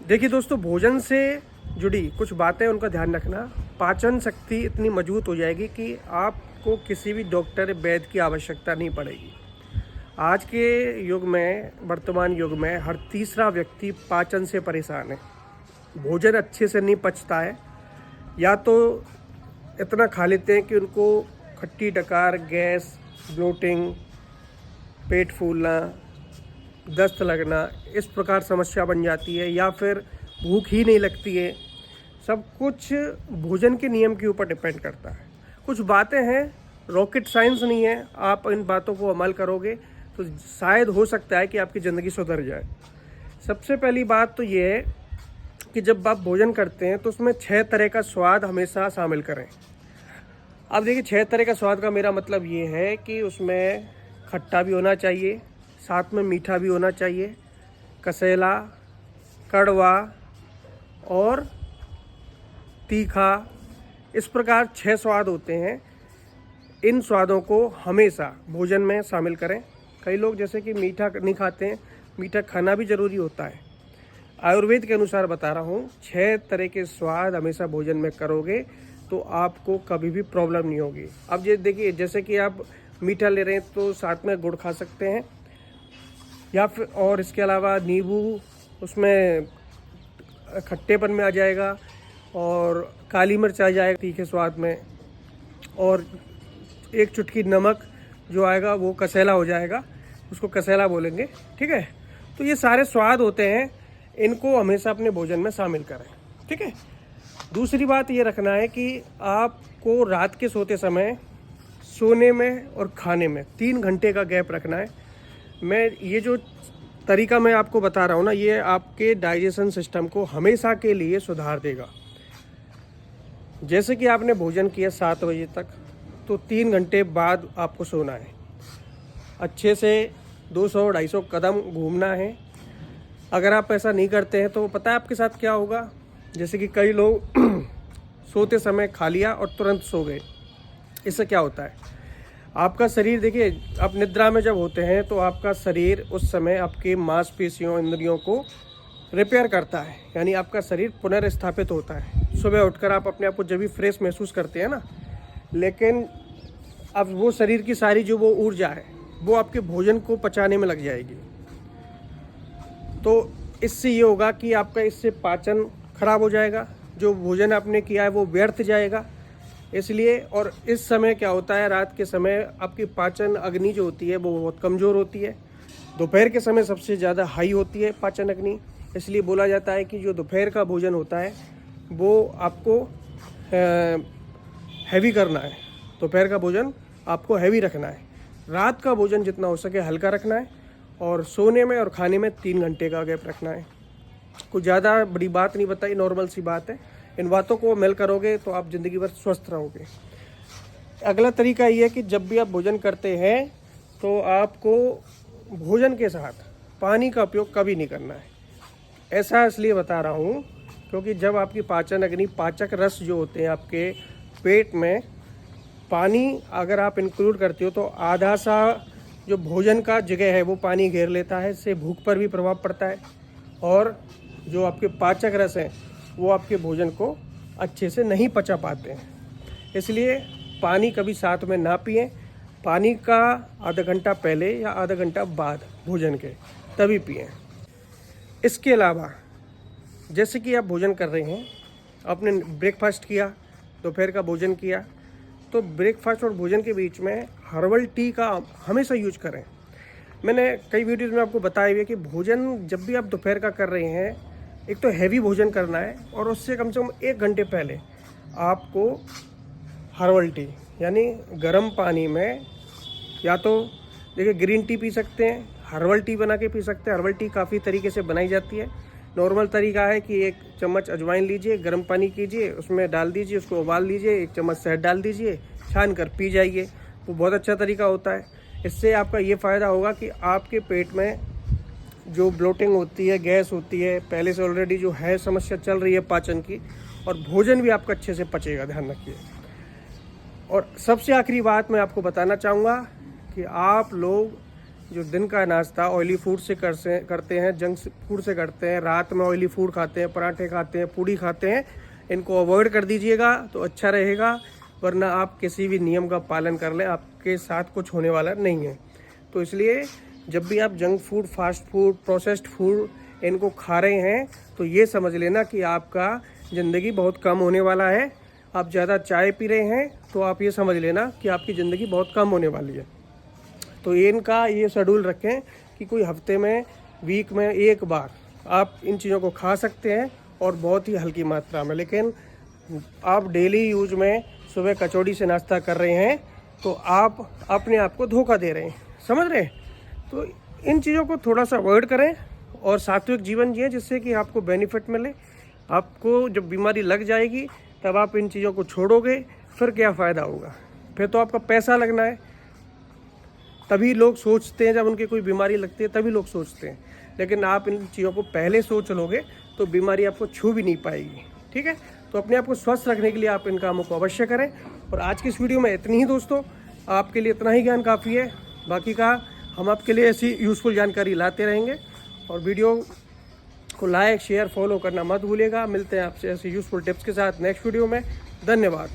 देखिए दोस्तों, भोजन से जुड़ी कुछ बातें उनका ध्यान रखना। पाचन शक्ति इतनी मजबूत हो जाएगी कि आपको किसी भी डॉक्टर वैद्य की आवश्यकता नहीं पड़ेगी। आज के युग में, वर्तमान युग में हर तीसरा व्यक्ति पाचन से परेशान है। भोजन अच्छे से नहीं पचता है, या तो इतना खा लेते हैं कि उनको खट्टी डकार, गैस, ब्लोटिंग, पेट फूलना, दस्त लगना, इस प्रकार समस्या बन जाती है, या फिर भूख ही नहीं लगती है। सब कुछ भोजन के नियम के ऊपर डिपेंड करता है। कुछ बातें हैं, रॉकेट साइंस नहीं है। आप इन बातों को अमल करोगे तो शायद हो सकता है कि आपकी ज़िंदगी सुधर जाए। सबसे पहली बात तो ये है कि जब आप भोजन करते हैं तो उसमें 6 तरह का स्वाद हमेशा शामिल करें। अब देखिए, 6 तरह का स्वाद का मेरा मतलब ये है कि उसमें खट्टा भी होना चाहिए, साथ में मीठा भी होना चाहिए, कसेला, कड़वा और तीखा। इस प्रकार 6 स्वाद होते हैं। इन स्वादों को हमेशा भोजन में शामिल करें। कई लोग जैसे कि मीठा नहीं खाते हैं, मीठा खाना भी ज़रूरी होता है। आयुर्वेद के अनुसार बता रहा हूँ, 6 तरह के स्वाद हमेशा भोजन में करोगे तो आपको कभी भी प्रॉब्लम नहीं होगी। अब ये देखिए, जैसे कि आप मीठा ले रहे हैं तो साथ में गुड़ खा सकते हैं, या फिर और इसके अलावा नींबू उसमें खट्टेपन में आ जाएगा, और काली मिर्च आ जाएगा तीखे स्वाद में, और एक चुटकी नमक जो आएगा वो कसेला हो जाएगा, उसको कसेला बोलेंगे। ठीक है, तो ये सारे स्वाद होते हैं, इनको हमेशा अपने भोजन में शामिल करें। ठीक है। दूसरी बात ये रखना है कि आपको रात के सोते समय सोने में और खाने में 3 घंटे का गैप रखना है। मैं ये जो तरीका मैं आपको बता रहा हूँ ना, ये आपके डाइजेशन सिस्टम को हमेशा के लिए सुधार देगा। जैसे कि आपने भोजन किया 7 बजे तक, तो 3 घंटे बाद आपको सोना है। अच्छे से 200-250 कदम घूमना है। अगर आप ऐसा नहीं करते हैं तो पता है आपके साथ क्या होगा। जैसे कि कई लोग सोते समय खा लिया और तुरंत सो गए। इससे क्या होता है, आपका शरीर, देखिए, आप निद्रा में जब होते हैं तो आपका शरीर उस समय आपके मांसपेशियों, इंद्रियों को रिपेयर करता है, यानी आपका शरीर पुनर्स्थापित होता है। सुबह उठकर आप अपने आप को जब भी फ्रेश महसूस करते हैं ना, लेकिन अब वो शरीर की सारी जो वो ऊर्जा है वो आपके भोजन को पचाने में लग जाएगी। तो इससे ये होगा कि आपका इससे पाचन खराब हो जाएगा, जो भोजन आपने किया है वो व्यर्थ जाएगा। इसलिए, और इस समय क्या होता है, रात के समय आपकी पाचन अग्नि जो होती है वो बहुत कमज़ोर होती है। दोपहर के समय सबसे ज़्यादा हाई होती है पाचन अग्नि। इसलिए बोला जाता है कि जो दोपहर का भोजन होता है वो आपको हैवी करना है। दोपहर का भोजन आपको हैवी रखना है। रात का भोजन जितना हो सके हल्का रखना है, और सोने में और खाने में 3 घंटे का गैप रखना है। कुछ ज़्यादा बड़ी बात नहीं बताई, नॉर्मल सी बात है। इन बातों को मिल करोगे तो आप ज़िंदगी भर स्वस्थ रहोगे। अगला तरीका ये है कि जब भी आप भोजन करते हैं तो आपको भोजन के साथ पानी का उपयोग कभी नहीं करना है। ऐसा इसलिए बता रहा हूँ क्योंकि जब आपकी पाचन अग्नि, पाचक रस जो होते हैं आपके पेट में, पानी अगर आप इंक्लूड करते हो तो आधा सा जो भोजन का जगह है वो पानी घेर लेता है। इससे भूख पर भी प्रभाव पड़ता है, और जो आपके पाचक रस हैं वो आपके भोजन को अच्छे से नहीं पचा पाते हैं। इसलिए पानी कभी साथ में ना पिएं। पानी का आधा घंटा पहले या आधा घंटा बाद भोजन के तभी पिएं। इसके अलावा जैसे कि आप भोजन कर रहे हैं, आपने ब्रेकफास्ट किया, दोपहर का भोजन किया, तो ब्रेकफास्ट और भोजन के बीच में हर्बल टी का हमेशा यूज करें। मैंने कई वीडियोज़ में आपको बताया हुआ है कि भोजन जब भी आप दोपहर का कर रहे हैं, एक तो हैवी भोजन करना है, और उससे कम से कम 1 घंटे पहले आपको हर्बल टी, यानी गर्म पानी में, या तो देखिए ग्रीन टी पी सकते हैं, हर्बल टी बना के पी सकते हैं। हर्बल टी काफ़ी तरीके से बनाई जाती है। नॉर्मल तरीका है कि 1 चम्मच अजवाइन लीजिए, गर्म पानी कीजिए, उसमें डाल दीजिए, उसको उबाल लीजिए, 1 चम्मच शहद डाल दीजिए, छान कर पी जाइए। वो बहुत अच्छा तरीका होता है। इससे आपका ये फ़ायदा होगा कि आपके पेट में जो ब्लोटिंग होती है, गैस होती है, पहले से ऑलरेडी जो है समस्या चल रही है पाचन की, और भोजन भी आपका अच्छे से पचेगा, ध्यान रखिए। और सबसे आखिरी बात मैं आपको बताना चाहूँगा कि आप लोग जो दिन का नाश्ता ऑयली फूड से करते हैं, जंक फूड से करते हैं, रात में ऑयली फूड खाते हैं, पराठे खाते हैं, पूड़ी खाते हैं, इनको अवॉइड कर दीजिएगा तो अच्छा रहेगा। वरना आप किसी भी नियम का पालन कर लें, आपके साथ कुछ होने वाला नहीं है। तो इसलिए जब भी आप junk food, fast food, processed food इनको खा रहे हैं तो ये समझ लेना कि आपका ज़िंदगी बहुत कम होने वाला है। आप ज़्यादा चाय पी रहे हैं तो आप ये समझ लेना कि आपकी ज़िंदगी बहुत कम होने वाली है। तो इनका ये शेड्यूल रखें कि कोई हफ्ते में, वीक में एक बार आप इन चीज़ों को खा सकते हैं और बहुत ही हल्की मात्रा में। लेकिन आप डेली यूज में सुबह कचौड़ी से नाश्ता कर रहे हैं तो आप अपने आप को धोखा दे रहे हैं, समझ रहे हैं। तो इन चीज़ों को थोड़ा सा अवॉइड करें और सात्विक जीवन जिए, जिससे कि आपको बेनिफिट मिले। आपको जब बीमारी लग जाएगी तब आप इन चीज़ों को छोड़ोगे, फिर क्या फ़ायदा होगा? फिर तो आपका पैसा लगना है। तभी लोग सोचते हैं, जब उनकी कोई बीमारी लगती है तभी लोग सोचते हैं। लेकिन आप इन चीज़ों को पहले सोच लोगे तो बीमारी आपको छू भी नहीं पाएगी, ठीक है। तो अपने आप को स्वस्थ रखने के लिए आप इन कामों को अवश्य करें। और आज की इस वीडियो में इतनी ही दोस्तों, आपके लिए इतना ही ज्ञान काफ़ी है। बाकी का हम आपके लिए ऐसी यूज़फुल जानकारी लाते रहेंगे। और वीडियो को लाइक, शेयर, फॉलो करना मत भूलिएगा। मिलते हैं आपसे ऐसी यूज़फुल टिप्स के साथ नेक्स्ट वीडियो में। धन्यवाद।